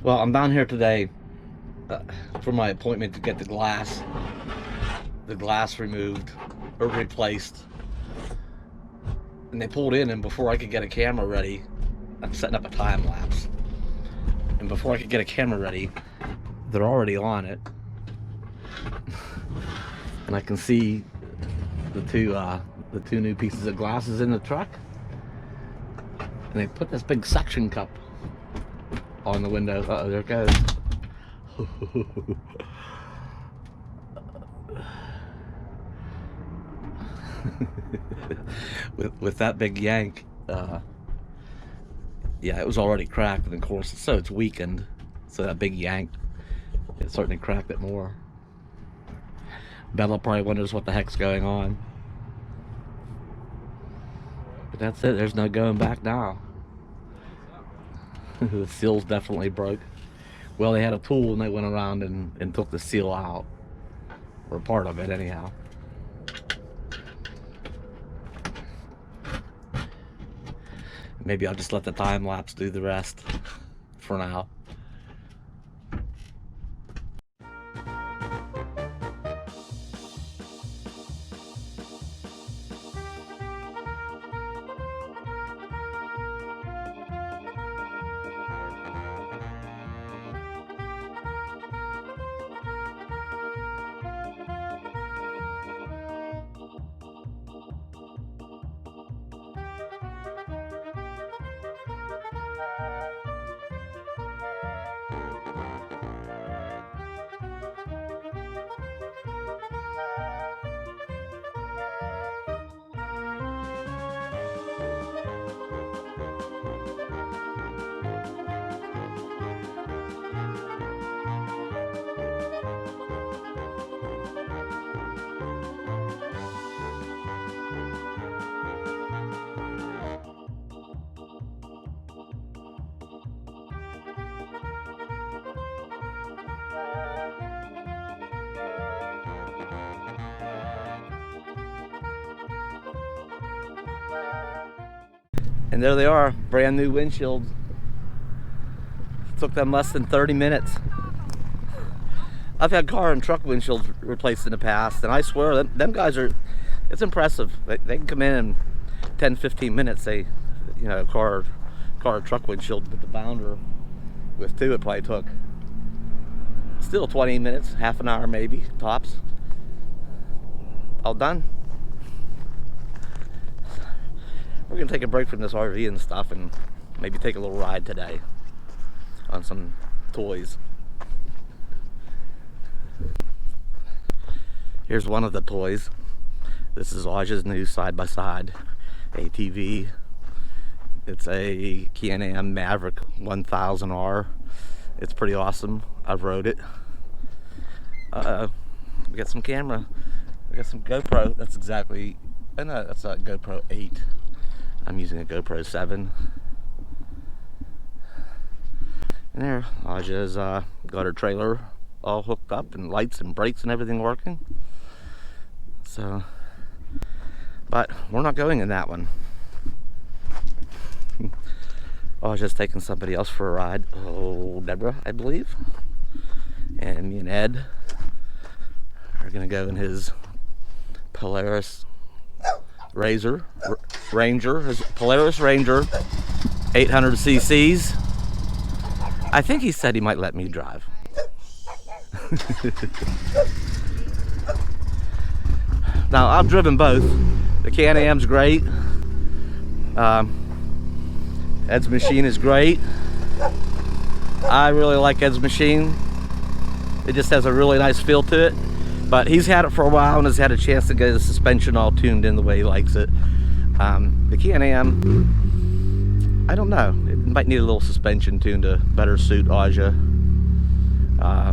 Well, I'm down here today for my appointment to get the glass removed or replaced. And they pulled in, and before I could get a camera ready, I'm setting up a time lapse. And before I could get a camera ready, they're already on it. And I can see the two new pieces of glasses in the truck. And they put this big suction cup on the window. Uh-oh, there it goes. with that big yank, yeah, it was already cracked, and of course, so it's weakened. So that big yank, it certainly cracked it more. Bella probably wonders what the heck's going on. But that's it, there's no going back now. The seal's definitely broke. Well, they had a tool and they went around and took the seal out. Or part of it, anyhow. Maybe I'll just let the time lapse do the rest for now. And there they are, brand new windshields. It took them less than 30 minutes. I've had car and truck windshields replaced in the past, and I swear, them guys are, it's impressive. They can come in 10, 15 minutes. They, you know, car or truck windshield with the bounder, with two, it probably took still 20 minutes, half an hour maybe, tops. All done. We're gonna take a break from this RV and stuff and maybe take a little ride today on some toys. Here's one of the toys. This is Aja's new side-by-side ATV. It's a Can-Am Maverick 1000R. It's pretty awesome. I've rode it. We got some camera. We got some GoPro. That's exactly, oh no, that's a GoPro 8. I'm using a GoPro 7. And there, Aja's got her trailer all hooked up and lights and brakes and everything working. So, but we're not going in that one. Aja's taking somebody else for a ride. Oh, Deborah, I believe. And me and Ed are gonna go in his Polaris Ranger, Polaris Ranger, 800 cc's. I think he said he might let me drive. Now, I've driven both. The Can-Am's great. Ed's machine is great. I really like Ed's machine. It just has a really nice feel to it. But he's had it for a while and has had a chance to get the suspension all tuned in the way he likes it. The Can-Am, I don't know. It might need a little suspension tune to better suit Aja.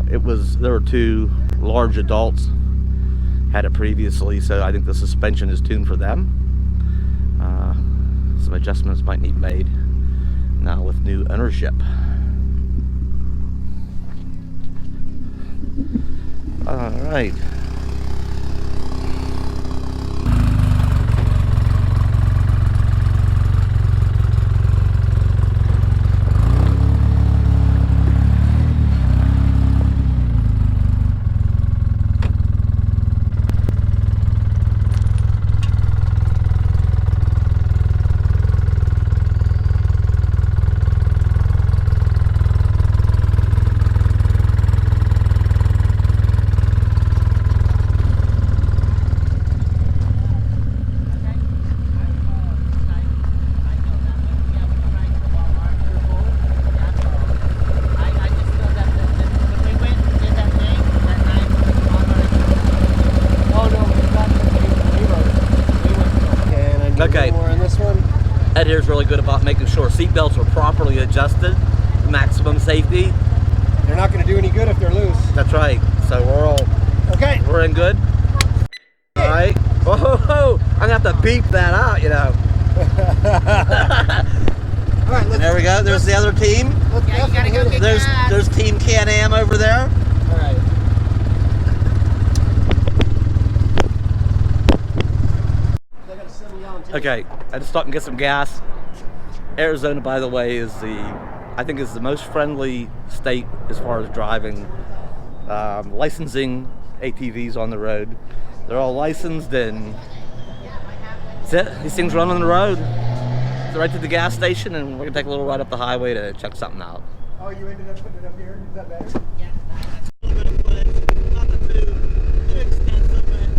There were two large adults had it previously, so I think the suspension is tuned for them. Some adjustments might need made now with new ownership. All right. Okay. More on this one. Ed here's really good about making sure seatbelts are properly adjusted, maximum safety. They're not going to do any good if they're loose. That's right. So we're all okay. We're in good. All right. Whoa! I'm gonna have to beep that out, you know. All right. There we go. There's the other team. Yeah, you gotta go get gas. There's Team Can-Am over there. All right. Okay, I just stopped and get some gas. Arizona, by the way, I think is the most friendly state as far as driving, licensing ATVs on the road. They're all licensed, and that's it. These things run on the road. So right to the gas station, and we're gonna take a little ride up the highway to check something out. Oh, you ended up putting it up here? Is that better? Yeah. A little bit of footage, nothing too extensive, but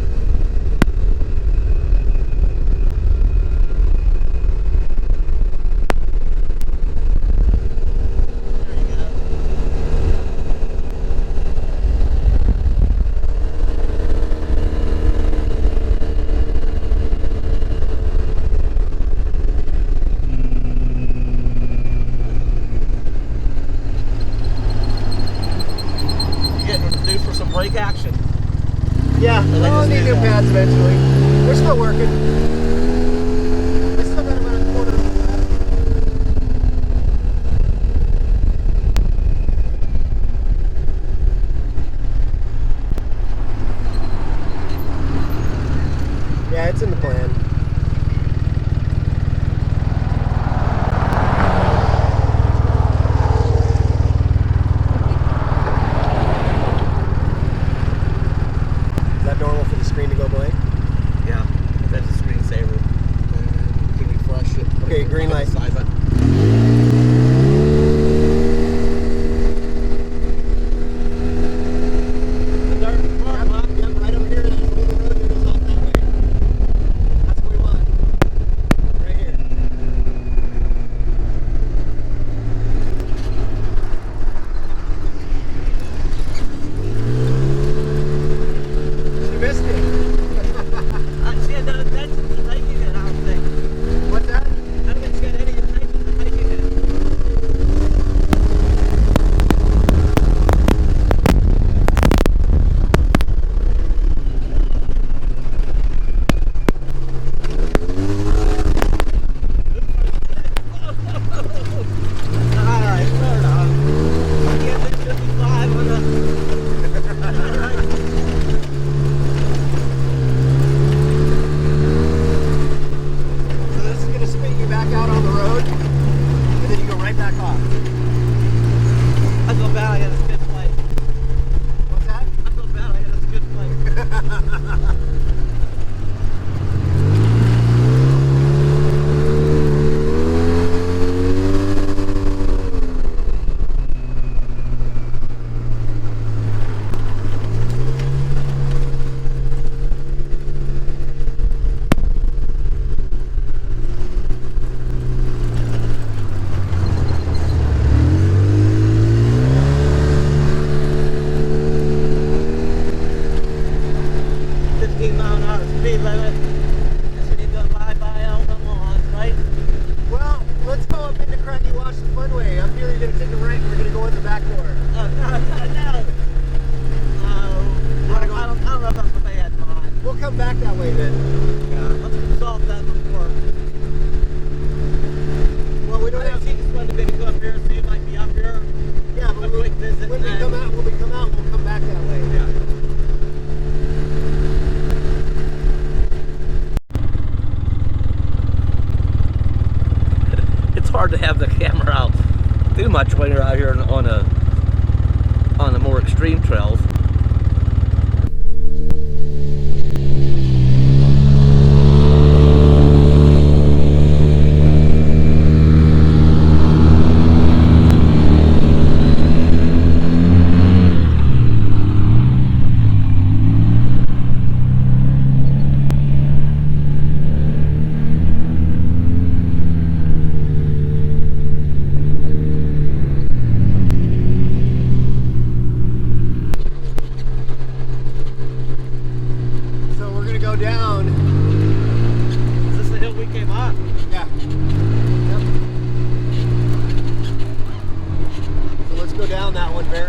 brake action. Yeah, we'll need new pads eventually. They're still working. I still got about a quarter of them left. Yeah, it's in the plan. Green light. Side button. Right over here, there's a little road that goes off that way. That's what we want. Right here. She missed it. She had no intention of taking it, I don't think. What's that? I don't think she had any intention of taking it. Alright, fair enough. I can't do 55 on So this is going to spin you back out on the road, and then you go right back off. I feel bad I had a skid plate. What's that? I feel bad I had a skid plate. Back that way then. Yeah, let's resolve that before. Well, we don't have. She just wanted to maybe go up here, so you might be up here. Yeah, but when we come out, we'll come back that way. Yeah. It's hard to have the camera out too much when you're out here on the more extreme trails.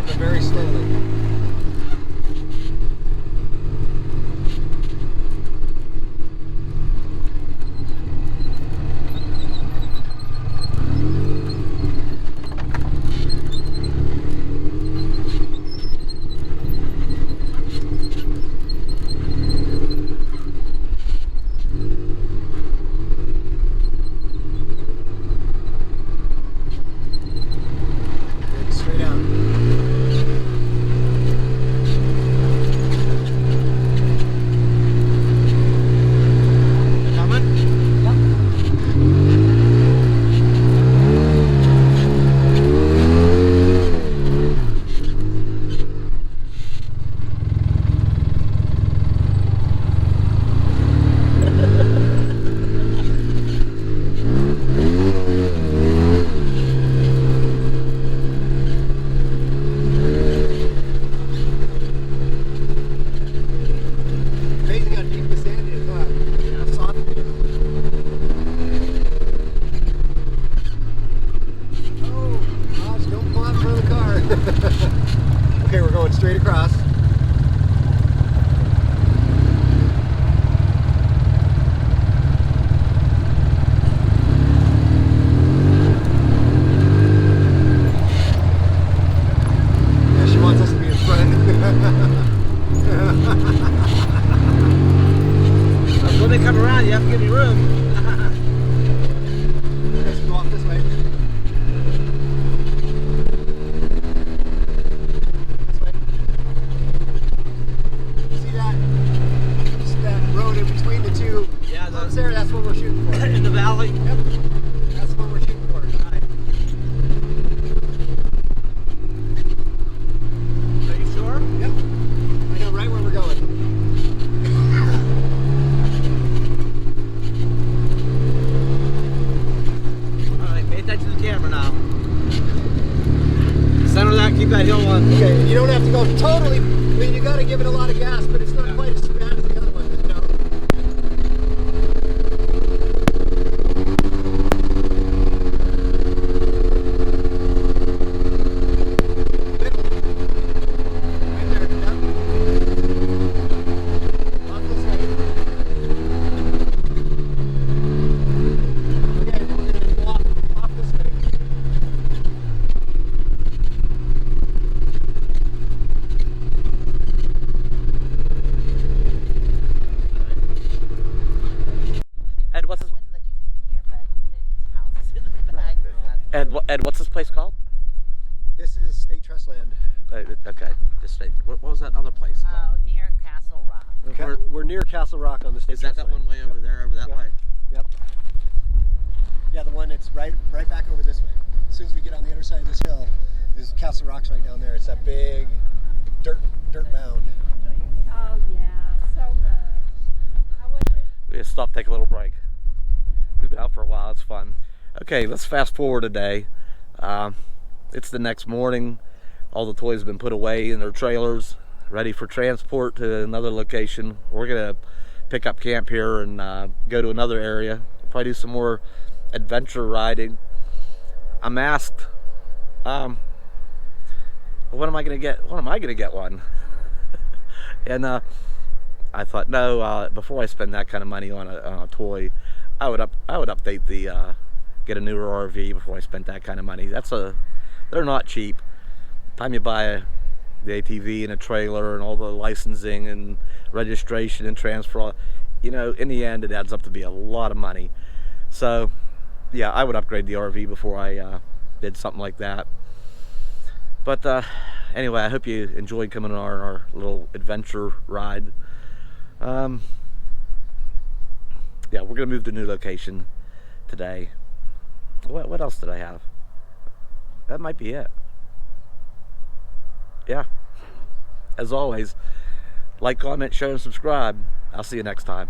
turn, but very slowly. Straight out. Amazing how deep the sand is, huh? How soft it is. Oh, gosh, don't pull out in front of the car. Okay, we're going straight across. Yeah, she wants us to be in front. When they come around, you have to give me room. You guys can go off this way. This way. See that? See that road in between the two? Yeah, Up there, that's what we're shooting for. in the valley. Yep. That's what we're shooting for. Alright. Are you sure? Yep. I know right where we're going. All right, pay attention to the camera now. Center that, keep that hill on. Okay, you don't have to go totally, I mean, you gotta give it a lot of gas, but it's not quite as bad as the other one, you know? Middle. Right there, yep. Off this way. Okay, then we're gonna go off this way. Ed, what's this? Ed, what's this place called? This is State Trust Land. Okay, this state. What was that other place called? Near Castle Rock. We're near Castle Rock on the State Is that Trust that Land. one way over there, over that Yep. way? Yep. Yeah, the one that's right back over this way. As soon as we get on the other side of this hill, there's Castle Rock's right down there. It's that big dirt mound. Oh yeah, so much. I wasn't. We just stop, take a little break. We've been out for a while. It's fun. Okay, let's fast forward a day. It's the next morning. All the toys have been put away in their trailers, ready for transport to another location. We're gonna pick up camp here and go to another area. Probably do some more adventure riding. I'm asked, when am I gonna get? When am I gonna get one? And I thought, no. Before I spend that kind of money on a toy, I would update the get a newer RV before I spent that kind of money. They're not cheap. By the time you buy the ATV and a trailer and all the licensing and registration and transfer, you know, in the end it adds up to be a lot of money. So yeah, I would upgrade the RV before I did something like that. But anyway, I hope you enjoyed coming on our little adventure ride. Yeah, we're gonna move to a new location today. What else did I have? That might be it. Yeah. As always, like, comment, share, and subscribe. I'll see you next time.